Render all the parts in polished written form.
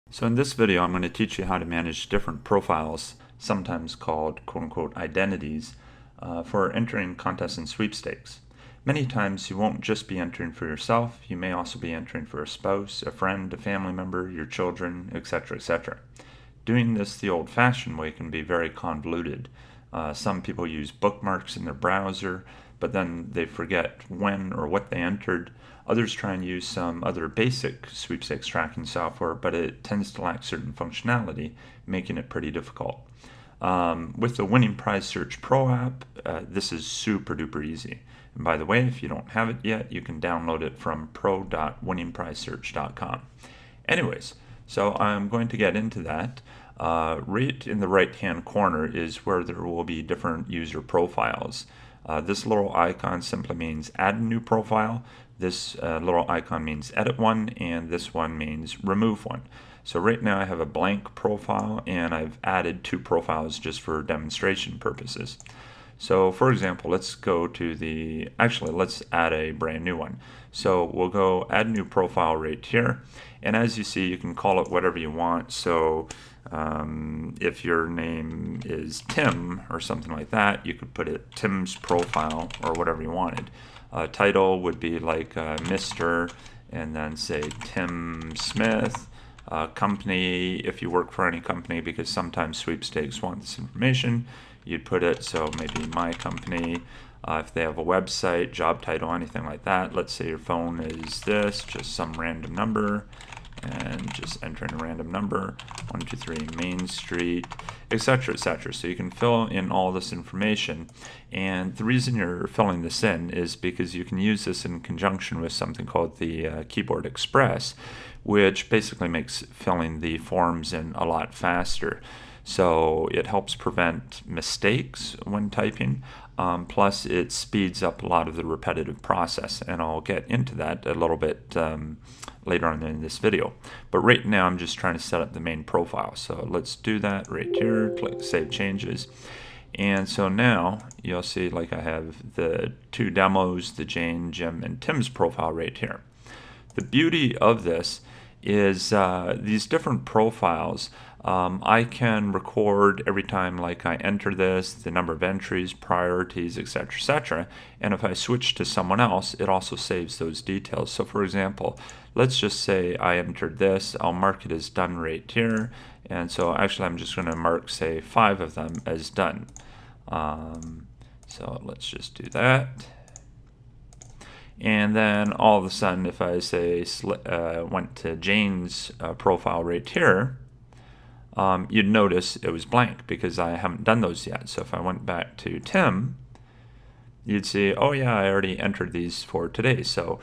So in this video, I'm going to teach you how to manage different profiles, sometimes called quote-unquote identities, for entering contests and sweepstakes. Many times you won't just be entering for yourself, you may also be entering for a spouse, a friend, a family member, your children, etc., etc. Doing this the old-fashioned way can be very convoluted. Some people use bookmarks in their browser, but then they forget when or what they entered. Others try and use some other basic sweepstakes tracking software, but it tends to lack certain functionality, making it pretty difficult. With the Winning Prize Search Pro app, this is super duper easy. And by the way, if you don't have it yet, you can download it from pro.winningprizesearch.com. Anyways, so I'm going to get into that. Right in the right-hand corner is where there will be different user profiles. This little icon simply means add a new profile. This little icon means edit one, and this one means remove one. So right now I have a blank profile, and I've added two profiles just for demonstration purposes. So for example, let's go to let's add a brand new one. So we'll go add new profile right here. And as you see, you can call it whatever you want. So if your name is Tim or something like that, you could put it Tim's profile or whatever you wanted. Title would be like Mr. and then say Tim Smith. Company, if you work for any company, because sometimes sweepstakes want this information, you'd put it, so maybe my company. If they have a website, job title, anything like that. Let's say your phone is this, just some random number, and just enter in a random number, 123 Main Street, etc., etc. So you can fill in all this information, and the reason you're filling this in is because you can use this in conjunction with something called the Keyboard Express, which basically makes filling the forms in a lot faster. So it helps prevent mistakes when typing, plus it speeds up a lot of the repetitive process, and I'll get into that a little bit later on in this video. But right now I'm just trying to set up the main profile. So let's do that right here, click Save Changes. And so now you'll see like I have the two demos, the Jane, Jim, and Tim's profile right here. The beauty of this is these different profiles, I can record every time like I enter this, the number of entries, priorities, etc., etc. And if I switch to someone else, it also saves those details. So for example, let's just say I entered this, I'll mark it as done right here. And so actually I'm just going to mark, say, 5 of them as done. So let's just do that. And then all of a sudden, if I say went to Jane's profile right here, you'd notice it was blank because I haven't done those yet. So if I went back to Tim, you'd see, oh yeah, I already entered these for today. So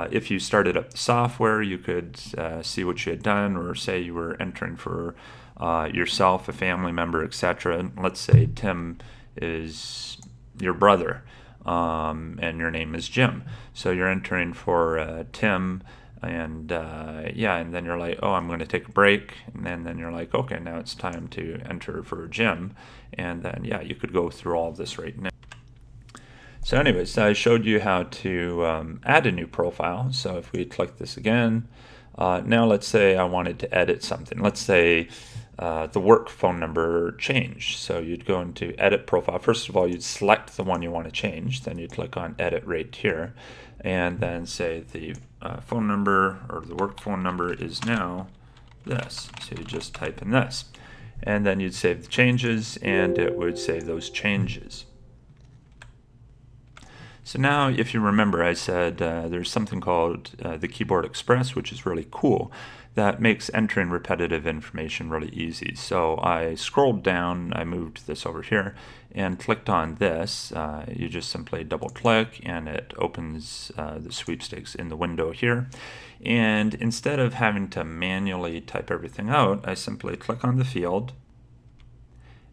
if you started up the software, you could see what you had done, or say you were entering for yourself, a family member, etc. Let's say Tim is your brother. And your name is Jim. So you're entering for Tim, and yeah, and then you're like, oh, I'm going to take a break, and then you're like, okay, now it's time to enter for Jim, and then yeah, you could go through all of this right now. So anyways, I showed you how to add a new profile. So if we click this again, now let's say I wanted to edit something. Let's say the work phone number changed. So you'd go into edit profile. First of all, you'd select the one you want to change. Then you'd click on edit right here, and then say the phone number, or the work phone number, is now this. So you just type in this, and then you'd save the changes, and it would save those changes. So now, if you remember, I said there's something called the Keyboard Express, which is really cool, that makes entering repetitive information really easy. So I scrolled down, I moved this over here, and clicked on this. You just simply double click, and it opens the sweepstakes in the window here. And instead of having to manually type everything out, I simply click on the field,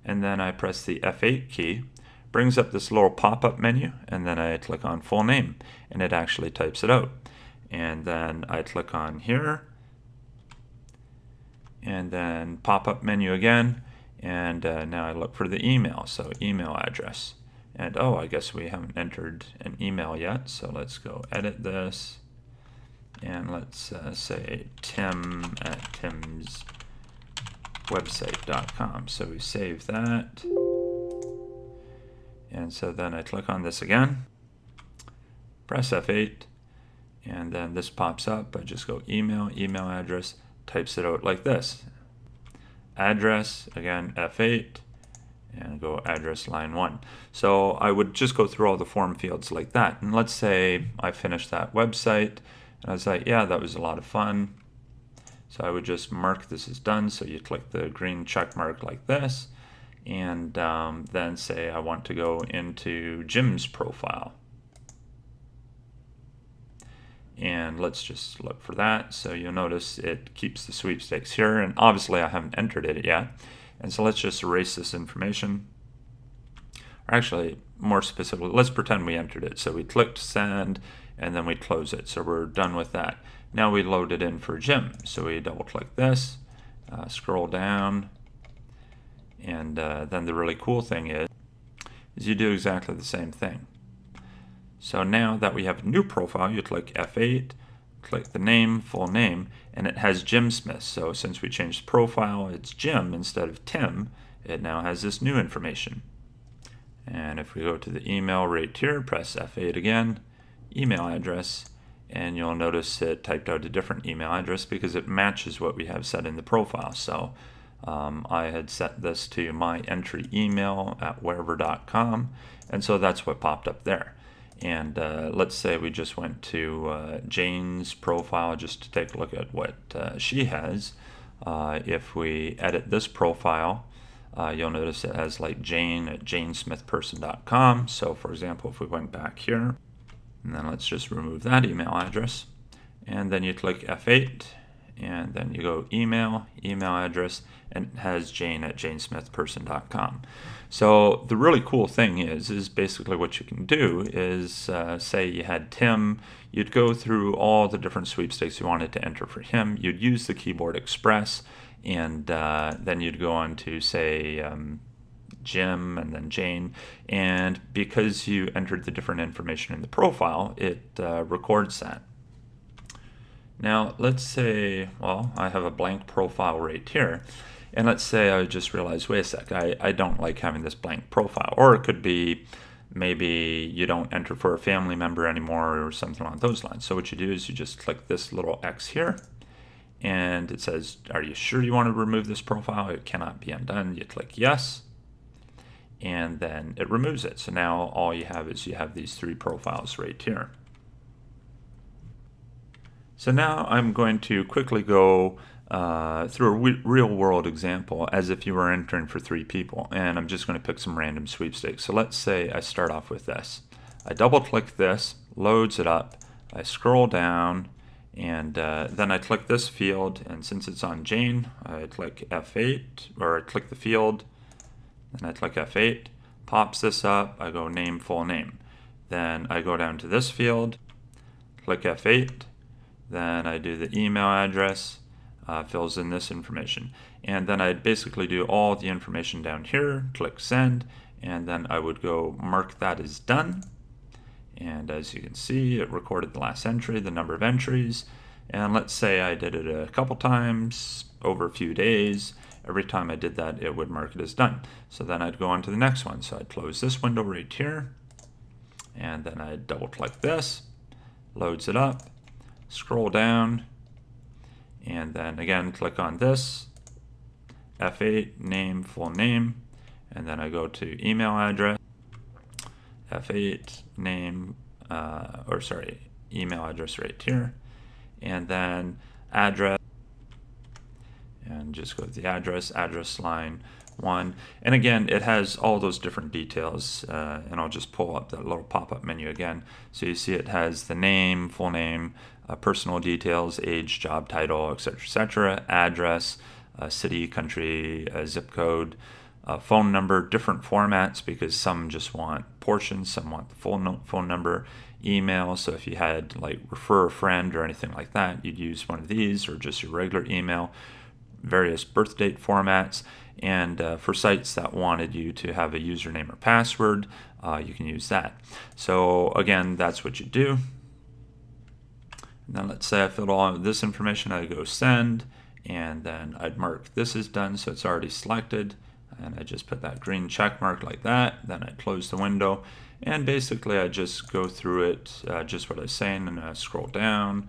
and then I press the F8 key. Brings up this little pop-up menu, and then I click on full name, and it actually types it out. And then I click on here, and then pop-up menu again, and now I look for the email, so email address. And oh, I guess we haven't entered an email yet, so let's go edit this, and let's say Tim at Tim's website.com. So we save that. And so then I click on this again, press F8, and then this pops up. I just go email address, types it out like this. Address, again, F8, and go address line 1. So I would just go through all the form fields like that. And let's say I finished that website, and I was like, yeah, that was a lot of fun. So I would just mark this as done. So you click the green check mark like this, and then say I want to go into Jim's profile. And let's just look for that. So you'll notice it keeps the sweepstakes here, and obviously I haven't entered it yet. And so let's just erase this information. Or actually, more specifically, let's pretend we entered it. So we clicked send, and then we close it. So we're done with that. Now we load it in for Jim. So we double click this, scroll down, and then the really cool thing is you do exactly the same thing. So now that we have a new profile, you click F8, click the name, full name, and it has Jim Smith. So since we changed the profile, it's Jim instead of Tim, it now has this new information. And if we go to the email right here, press F8 again, email address, and you'll notice it typed out a different email address because it matches what we have set in the profile. So I had set this to my entry email at wherever.com, and so that's what popped up there. And let's say we just went to Jane's profile just to take a look at what she has. If we edit this profile, you'll notice it has like Jane at janesmithperson.com. So for example, if we went back here, and then let's just remove that email address, and then you click F8, and then you go email address, and it has Jane at janesmithperson.com. So the really cool thing is basically what you can do is say you had Tim, you'd go through all the different sweepstakes you wanted to enter for him, you'd use the keyboard express, and then you'd go on to say Jim and then Jane, and because you entered the different information in the profile, it records that. Now let's say, well, I have a blank profile right here, and let's say I just realized, wait a sec, I don't like having this blank profile. Or it could be maybe you don't enter for a family member anymore or something along those lines. So what you do is you just click this little X here, and it says, are you sure you want to remove this profile? It cannot be undone. You click yes, and then it removes it. So now all you have is you have these 3 profiles right here. So now I'm going to quickly go through a real-world example as if you were entering for 3 people, and I'm just going to pick some random sweepstakes. So let's say I start off with this. I double-click this, loads it up, I scroll down, and then I click this field, and since it's on Jane, I click F8, or I click the field, and I click F8, pops this up, I go name, full name. Then I go down to this field, click F8, then I do the email address, fills in this information. And then I'd basically do all the information down here, click send, and then I would go mark that as done. And as you can see, it recorded the last entry, the number of entries. And let's say I did it a couple times over a few days. Every time I did that, it would mark it as done. So then I'd go on to the next one. So I'd close this window right here, and then I'd double click this, loads it up, scroll down, and then again click on this, F8, name, full name, and then I go to email address, F8, name, email address right here, and then address, and just go to the address line 1, and again it has all those different details, and I'll just pull up that little pop-up menu again. So you see it has the name, full name, personal details, age, job title, etc., address, city, country, zip code, phone number, different formats because some just want portions, some want the full phone number, email. So if you had like refer a friend or anything like that, you'd use one of these, or just your regular email, various birth date formats. And for sites that wanted you to have a username or password, you can use that. So again, that's what you do. Now let's say I filled all of this information, I go send, and then I'd mark this is done, so it's already selected, and I just put that green check mark like that. Then I'd close the window, and basically I just go through it, just what I was saying, and I scroll down,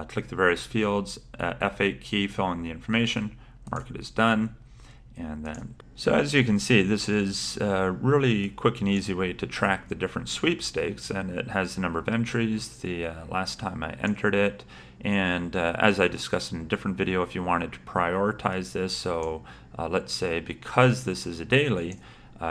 click the various fields, F8 key, fill in the information, mark it as done. And then, so as you can see, this is a really quick and easy way to track the different sweepstakes, and it has the number of entries, the last time I entered it, and as I discussed in a different video, if you wanted to prioritize this, so let's say because this is a daily,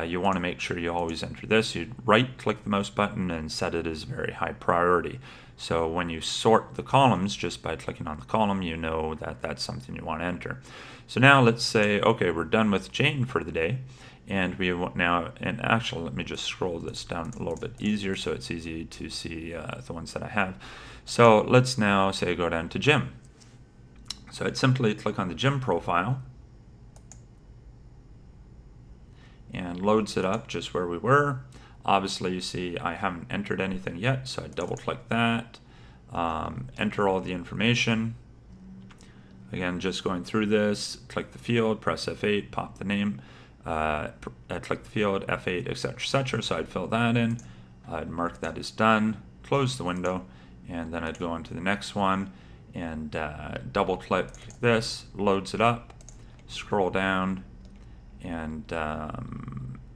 you want to make sure you always enter this. You'd right-click the mouse button and set it as very high priority. So when you sort the columns, just by clicking on the column, you know that that's something you want to enter. So now let's say, okay, we're done with Jane for the day, and we want now, and actually let me just scroll this down a little bit easier so it's easy to see the ones that I have. So let's now say go down to Jim. So I'd simply click on the Jim profile, and loads it up just where we were. Obviously, you see I haven't entered anything yet, so I double click that, enter all the information. Again, just going through this, click the field, press F8, pop the name, click the field, F8, etc., etc. So I'd fill that in, I'd mark that as done, close the window, and then I'd go on to the next one and double click this, loads it up, scroll down, and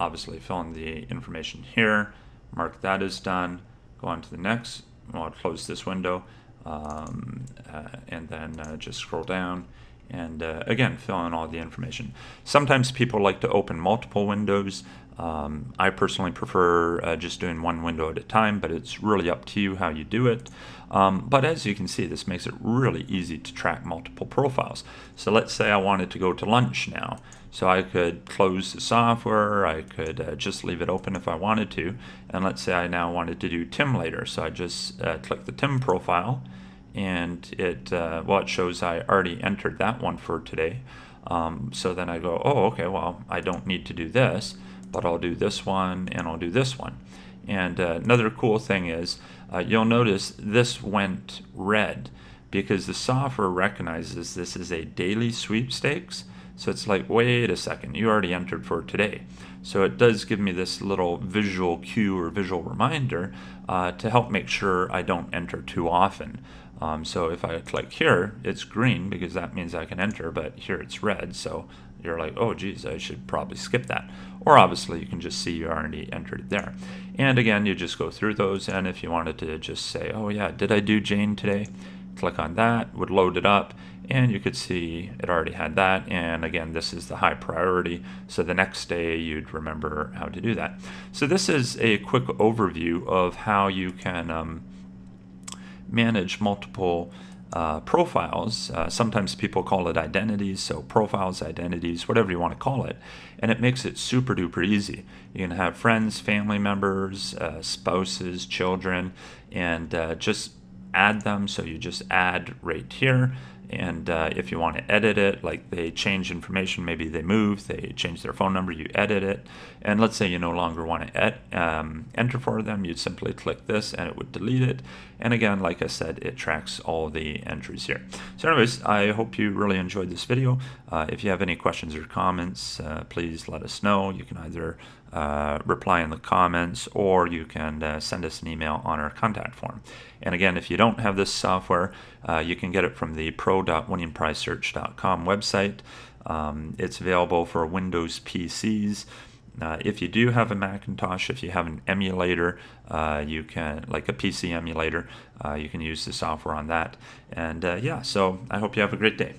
obviously fill in the information here, mark that as done, go on to the next, well, I'll close this window, and then just scroll down, and again fill in all the information. Sometimes people like to open multiple windows. I personally prefer just doing one window at a time, but it's really up to you how you do it. But as you can see, this makes it really easy to track multiple profiles. So let's say I wanted to go to lunch now. So I could close the software, I could just leave it open if I wanted to, and let's say I now wanted to do Tim later. So I just click the Tim profile, and it shows I already entered that one for today. So then I go, oh, okay, well, I don't need to do this, but I'll do this one and I'll do this one. And another cool thing is you'll notice this went red because the software recognizes this is a daily sweepstakes. So it's like, wait a second, you already entered for today. So it does give me this little visual cue or visual reminder to help make sure I don't enter too often. So if I click here, it's green because that means I can enter, but here it's red. So you're like, oh geez, I should probably skip that. Or obviously you can just see you already entered it there. And again, you just go through those, and if you wanted to just say, oh yeah, did I do Jane today? Click on that, would load it up, and you could see it already had that. And again, this is the high priority, so the next day you'd remember how to do that. So this is a quick overview of how you can manage multiple profiles. Sometimes people call it identities, so profiles, identities, whatever you want to call it, and it makes it super duper easy. You can have friends, family members, spouses, children, and just add them. So you just add right here, and if you want to edit it, like they change information, maybe they move, they change their phone number, you edit it. And let's say you no longer want to enter for them, you'd simply click this and it would delete it. And again, like I said, it tracks all the entries here. So anyways, I hope you really enjoyed this video. If you have any questions or comments, please let us know. You can either reply in the comments, or you can send us an email on our contact form. And again, if you don't have this software, you can get it from the pro.winningprizesearch.com website. It's available for Windows PCs. If you do have a Macintosh, if you have an emulator, you can, like a PC emulator, you can use the software on that. And yeah, so I hope you have a great day.